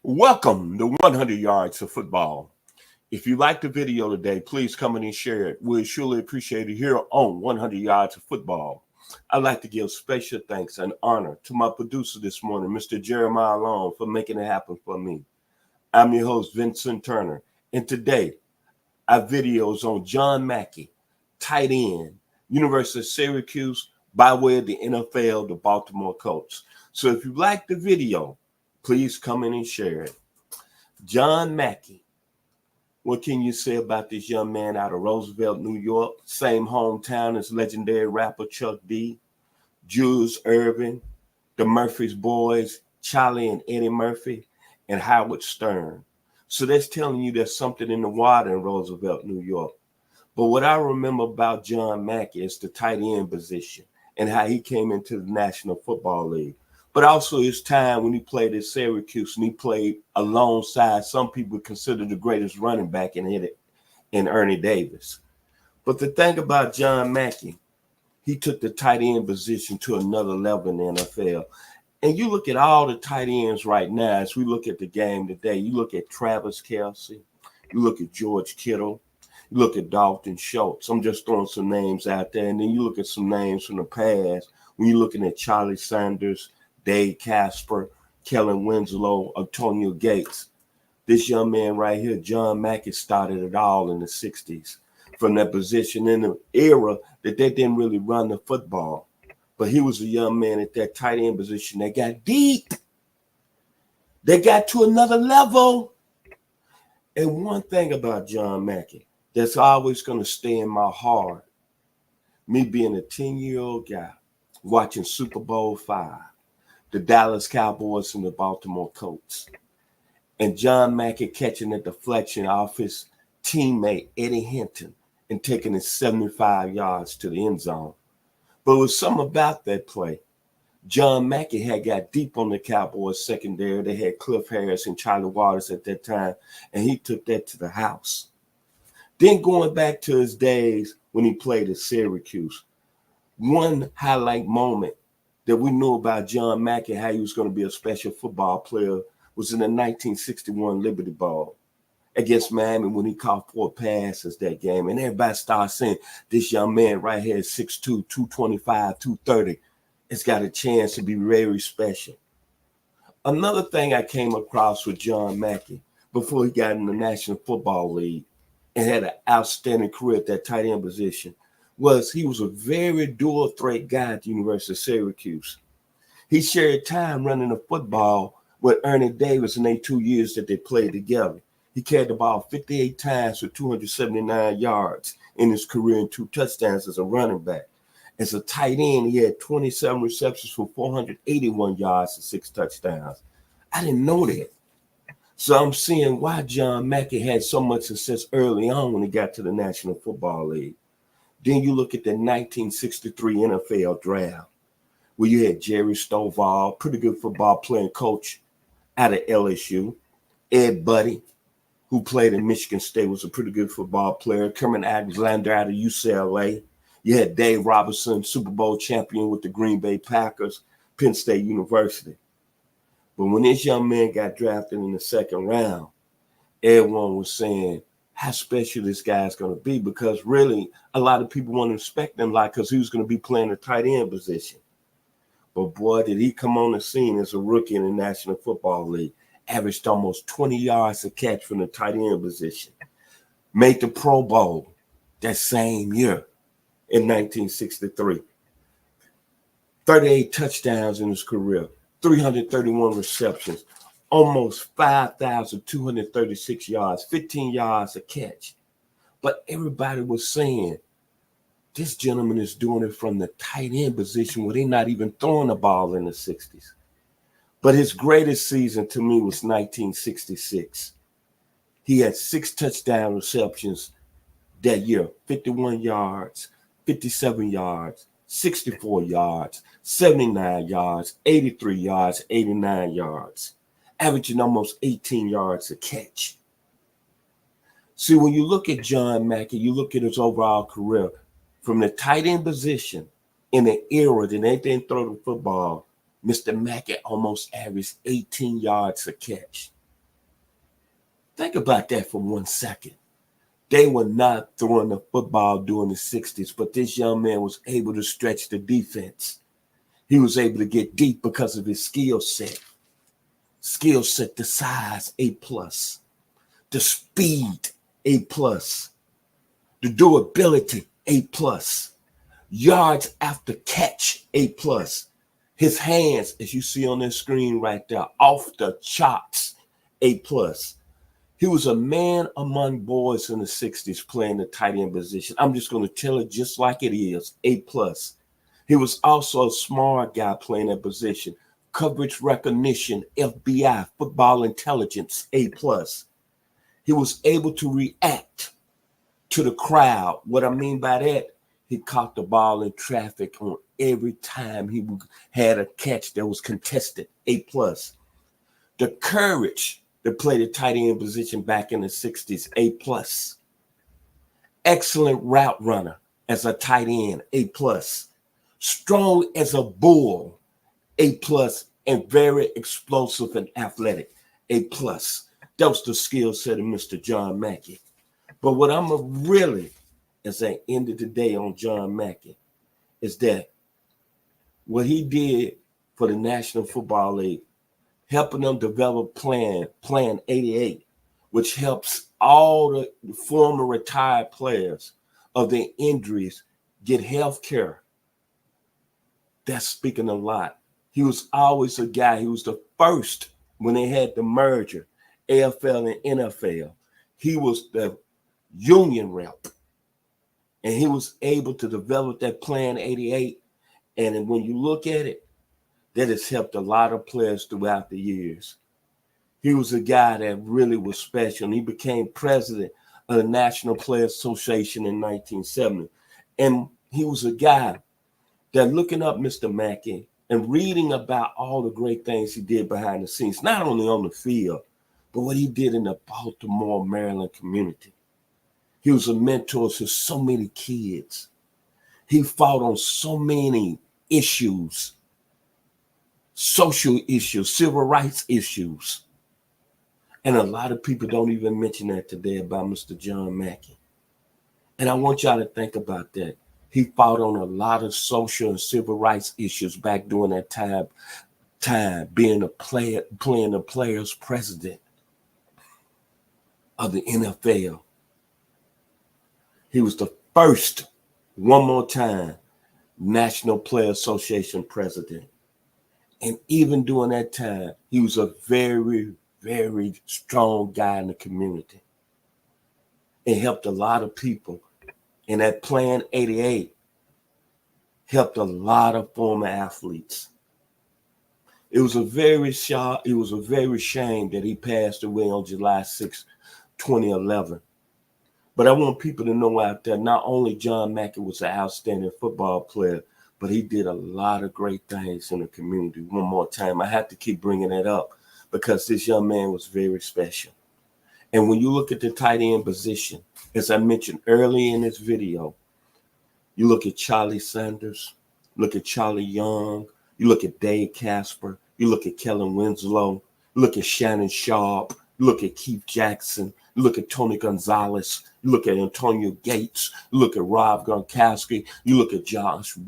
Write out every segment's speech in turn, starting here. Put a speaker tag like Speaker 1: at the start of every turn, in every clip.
Speaker 1: Welcome to 100 Yards of Football. If you like the video today, please come in and share it. We'd surely appreciate it here on 100 Yards of Football. I'd like to give special thanks and honor to my producer this morning, Mr. Jeremiah Long, for making it happen for me. I'm your host, Vincent Turner, and today our video is on John Mackey, tight end, University of Syracuse, by way of the NFL, the Baltimore Colts. So if you like the video, please come in and share it. John Mackey. What can you say about this young man out of Roosevelt, New York? Same hometown as legendary rapper Chuck D, Jules Irvin, the Murphy's Boys, Charlie and Eddie Murphy, and Howard Stern. So that's telling you there's something in the water in Roosevelt, New York. But what I remember about John Mackey is the tight end position and how he came into the National Football League. But also his time when he played at Syracuse and he played alongside some people consider the greatest running back in it, in Ernie Davis. But the thing about John Mackey, he took the tight end position to another level in the NFL. And you look at all the tight ends right now, as we look at the game today, you look at Travis Kelce, you look at George Kittle, you look at Dalton Schultz. I'm just throwing some names out there. And then you look at some names from the past when you're looking at Charlie Sanders, Dave Casper, Kellen Winslow, Antonio Gates. This young man right here, John Mackey, started it all in the 60s from that position in the era that they didn't really run the football. But he was a young man at that tight end position. They got deep. They got to another level. And one thing about John Mackey that's always going to stay in my heart, me being a 10-year-old guy watching Super Bowl V, the Dallas Cowboys and the Baltimore Colts, and John Mackey catching a deflection off his teammate Eddie Hinton and taking it 75 yards to the end zone. But it was something about that play. John Mackey had got deep on the Cowboys secondary. They had Cliff Harris and Charlie Waters at that time, and he took that to the house. Then going back to his days when he played at Syracuse, one highlight moment that we knew about John Mackey, how he was going to be a special football player, was in the 1961 Liberty Bowl against Miami when he caught 4 passes that game. And everybody started saying, this young man right here is 6'2", 225, 230. It's got a chance to be very special. Another thing I came across with John Mackey before he got in the National Football League and had an outstanding career at that tight end position was he was a very dual threat guy at the University of Syracuse. He shared time running the football with Ernie Davis in the 2 years that they played together. He carried the ball 58 times for 279 yards in his career and 2 touchdowns as a running back. As a tight end, he had 27 receptions for 481 yards and 6 touchdowns. I didn't know that. So I'm seeing why John Mackey had so much success early on when he got to the National Football League. Then you look at the 1963 NFL draft, where you had Jerry Stovall, pretty good football playing coach out of LSU. Ed Buddy, who played in Michigan State, was a pretty good football player. Kermit Alexander out of UCLA. You had Dave Robinson, Super Bowl champion with the Green Bay Packers, Penn State University. But when this young man got drafted in the second round, everyone was saying how special this guy's going to be, because really a lot of people want to expect him because he was going to be playing the tight end position. But boy, did he come on the scene as a rookie in the National Football League. Averaged almost 20 yards a catch from the tight end position. Made the Pro Bowl that same year in 1963. 38 touchdowns in his career, 331 receptions, almost 5,236 yards, 15 yards a catch. But everybody was saying, this gentleman is doing it from the tight end position where they're not even throwing the ball in the 60s. But his greatest season to me was 1966. He had 6 touchdown receptions that year, 51 yards, 57 yards, 64 yards, 79 yards, 83 yards, 89 yards, averaging almost 18 yards a catch. See, when you look at John Mackey, you look at his overall career from the tight end position in the era that they didn't throw the football, Mr. Mackey almost averaged 18 yards a catch. Think about that for 1 second. They were not throwing the football during the 60s, but this young man was able to stretch the defense. He was able to get deep because of his skill set. Skill set, the size, A+. The speed, A+. The durability, A+. Yards after catch, A+. His hands, as you see on the screen right there, off the charts, A+. He was a man among boys in the 60s playing the tight end position. I'm just going to tell it just like it is, A+. He was also a smart guy playing that position. Coverage recognition, FBI, football intelligence, A+. He was able to react to the crowd. What I mean by that, he caught the ball in traffic on every time he had a catch that was contested, A+. The courage to play the tight end position back in the 60s, A+. Excellent route runner as a tight end, A+. Strong as a bull, A+, and very explosive and athletic, A+. That was the skill set of Mr. John Mackey. But what I'm really, as I ended the day on John Mackey, is that what he did for the National Football League, helping them develop Plan 88, which helps all the former retired players of their injuries get health care. That's speaking a lot. He was always a guy, he was the first when they had the merger, AFL and NFL. He was the union rep. And he was able to develop that Plan 88. And when you look at it, that has helped a lot of players throughout the years. He was a guy that really was special. And he became president of the National Players Association in 1970. And he was a guy that, looking up Mr. Mackey and reading about all the great things he did behind the scenes, not only on the field, but what he did in the Baltimore, Maryland community. He was a mentor to so many kids. He fought on so many issues, social issues, civil rights issues. And a lot of people don't even mention that today about Mr. John Mackey. And I want y'all to think about that. He fought on a lot of social and civil rights issues back during that time being a player, playing the players president of the NFL. He was the first, one more time, National Player Association president. And even during that time, he was a very, very strong guy in the community. It helped a lot of people. And that Plan 88 helped a lot of former athletes. It was a very shame that he passed away on July 6, 2011. But I want people to know out there, not only John Mackey was an outstanding football player, but he did a lot of great things in the community. One more time, I have to keep bringing that up because this young man was very special. And when you look at the tight end position, as I mentioned early in this video, you look at Charlie Sanders, look at Charlie Young, you look at Dave Casper, you look at Kellen Winslow, you look at Shannon Sharp, you look at Keith Jackson, you look at Tony Gonzalez, you look at Antonio Gates, you look at Rob Gronkowski, you look at Jason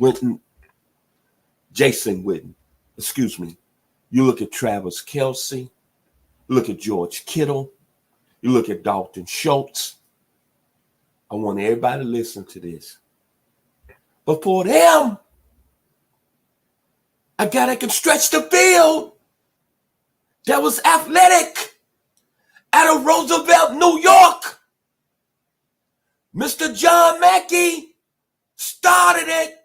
Speaker 1: Witten, you look at Travis Kelce, you look at George Kittle, you look at Dalton Schultz. I want everybody to listen to this. But for them, a guy that can stretch the field, that was athletic, out of Roosevelt, New York, Mr. John Mackey started it.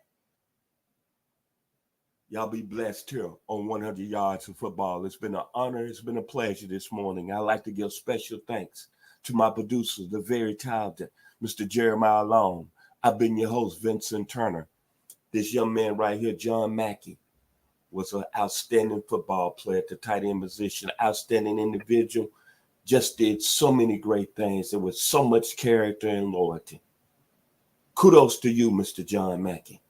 Speaker 1: Y'all be blessed here on 100 Yards of Football. It's been an honor. It's been a pleasure this morning. I'd like to give special thanks to my producer, the very talented Mr. Jeremiah Long. I've been your host, Vincent Turner. This young man right here, John Mackey, was an outstanding football player at the tight end position, outstanding individual, just did so many great things. There was so much character and loyalty. Kudos to you, Mr. John Mackey.